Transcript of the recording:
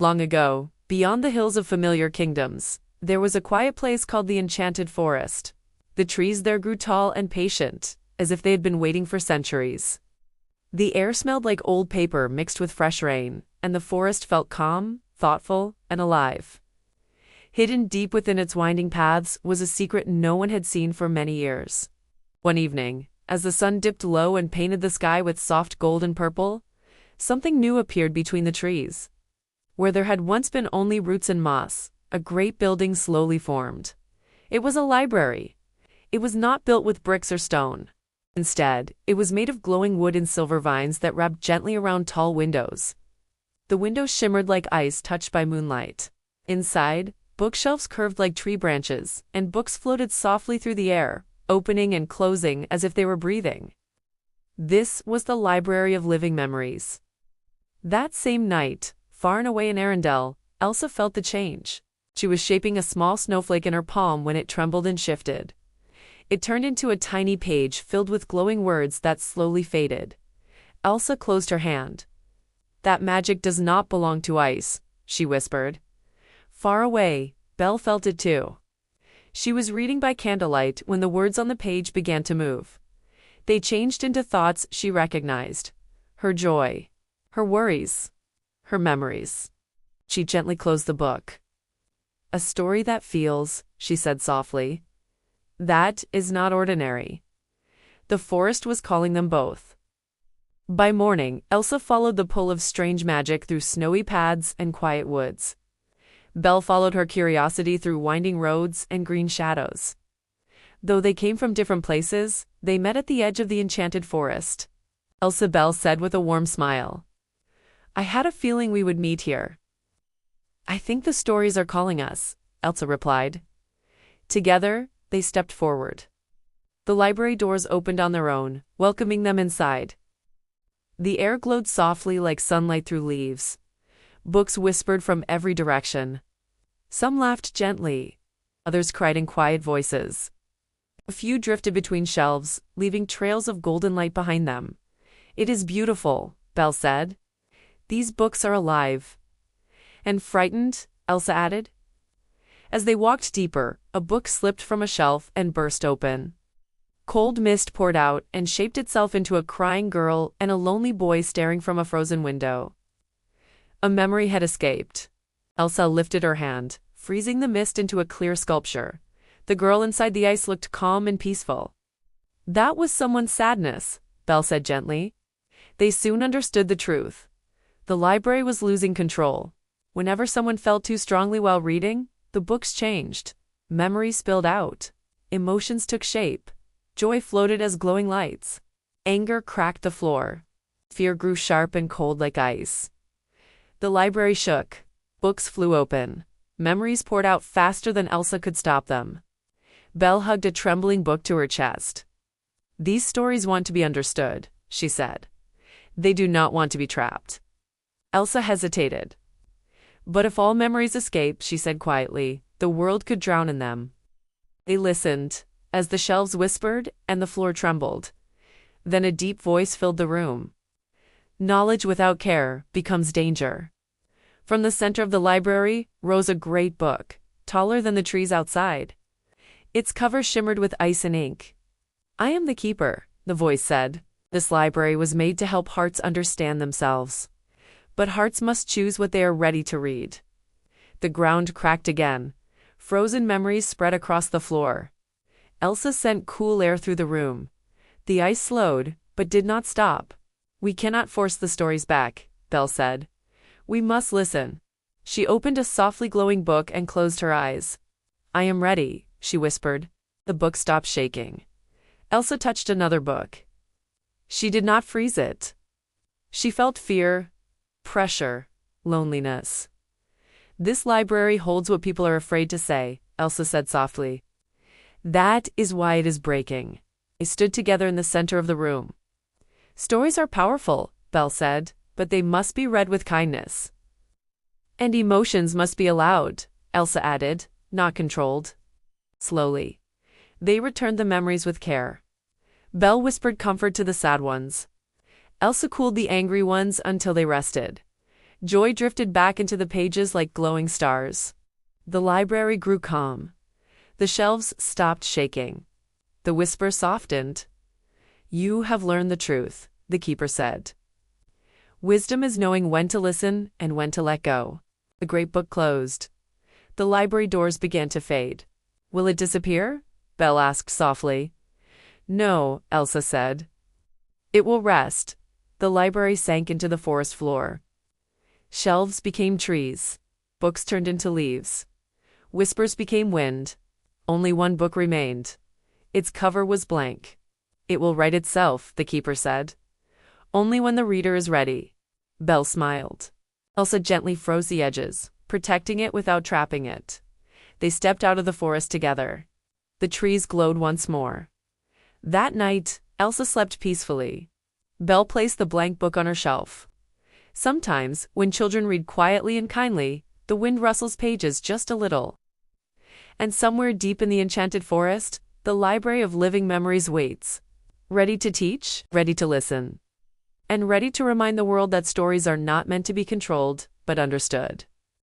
Long ago, beyond the hills of familiar kingdoms, there was a quiet place called the Enchanted Forest. The trees there grew tall and patient, as if they had been waiting for centuries. The air smelled like old paper mixed with fresh rain, and the forest felt calm, thoughtful, and alive. Hidden deep within its winding paths was a secret no one had seen for many years. One evening, as the sun dipped low and painted the sky with soft gold and purple, something new appeared between the trees. Where there had once been only roots and moss, a great building slowly formed. It was a library. It was not built with bricks or stone. Instead, it was made of glowing wood and silver vines that wrapped gently around tall windows. The windows shimmered like ice touched by moonlight. Inside, bookshelves curved like tree branches, and books floated softly through the air, opening and closing as if they were breathing. This was the Library of Living Memories. That same night, far and away in Arendelle, Elsa felt the change. She was shaping a small snowflake in her palm when it trembled and shifted. It turned into a tiny page filled with glowing words that slowly faded. Elsa closed her hand. "That magic does not belong to ice," she whispered. Far away, Belle felt it too. She was reading by candlelight when the words on the page began to move. They changed into thoughts she recognized. Her joy, her worries, her memories. She gently closed the book. "A story that feels," she said softly. "That is not ordinary." The forest was calling them both. By morning, Elsa followed the pull of strange magic through snowy paths and quiet woods. Belle followed her curiosity through winding roads and green shadows. Though they came from different places, they met at the edge of the Enchanted Forest. Elsa Belle said with a warm smile, "I had a feeling we would meet here." "I think the stories are calling us," Elsa replied. Together, they stepped forward. The library doors opened on their own, welcoming them inside. The air glowed softly like sunlight through leaves. Books whispered from every direction. Some laughed gently. Others cried in quiet voices. A few drifted between shelves, leaving trails of golden light behind them. "It is beautiful," Belle said. "These books are alive." "And frightened," Elsa added. As they walked deeper, a book slipped from a shelf and burst open. Cold mist poured out and shaped itself into a crying girl and a lonely boy staring from a frozen window. A memory had escaped. Elsa lifted her hand, freezing the mist into a clear sculpture. The girl inside the ice looked calm and peaceful. "That was someone's sadness," Belle said gently. They soon understood the truth. The library was losing control. Whenever someone felt too strongly while reading, the books changed. Memories spilled out. Emotions took shape. Joy floated as glowing lights. Anger cracked the floor. Fear grew sharp and cold like ice. The library shook. Books flew open. Memories poured out faster than Elsa could stop them. Belle hugged a trembling book to her chest. "These stories want to be understood," she said. "They do not want to be trapped." Elsa hesitated. "But if all memories escape," she said quietly, "the world could drown in them." They listened, as the shelves whispered and the floor trembled. Then a deep voice filled the room. "Knowledge without care becomes danger." From the center of the library rose a great book, taller than the trees outside. Its cover shimmered with ice and ink. "I am the keeper," the voice said. "This library was made to help hearts understand themselves. But hearts must choose what they are ready to read." The ground cracked again. Frozen memories spread across the floor. Elsa sent cool air through the room. The ice slowed, but did not stop. "We cannot force the stories back," Belle said. "We must listen." She opened a softly glowing book and closed her eyes. "I am ready," she whispered. The book stopped shaking. Elsa touched another book. She did not freeze it. She felt fear, pressure, loneliness. "This library holds what people are afraid to say," Elsa said softly. "That is why it is breaking." They stood together in the center of the room. "Stories are powerful," Belle said, "but they must be read with kindness." "And emotions must be allowed," Elsa added, "not controlled." Slowly, they returned the memories with care. Belle whispered comfort to the sad ones. Elsa cooled the angry ones until they rested. Joy drifted back into the pages like glowing stars. The library grew calm. The shelves stopped shaking. The whisper softened. "You have learned the truth," the keeper said. "Wisdom is knowing when to listen and when to let go." The great book closed. The library doors began to fade. "Will it disappear?" Belle asked softly. "No," Elsa said. "It will rest." The library sank into the forest floor. Shelves became trees. Books turned into leaves. Whispers became wind. Only one book remained. Its cover was blank. "It will write itself," the keeper said. "Only when the reader is ready." Belle smiled. Elsa gently froze the edges, protecting it without trapping it. They stepped out of the forest together. The trees glowed once more. That night, Elsa slept peacefully. Belle placed the blank book on her shelf. Sometimes, when children read quietly and kindly, the wind rustles pages just a little. And somewhere deep in the enchanted forest, the library of living memories waits. Ready to teach, ready to listen, and ready to remind the world that stories are not meant to be controlled, but understood.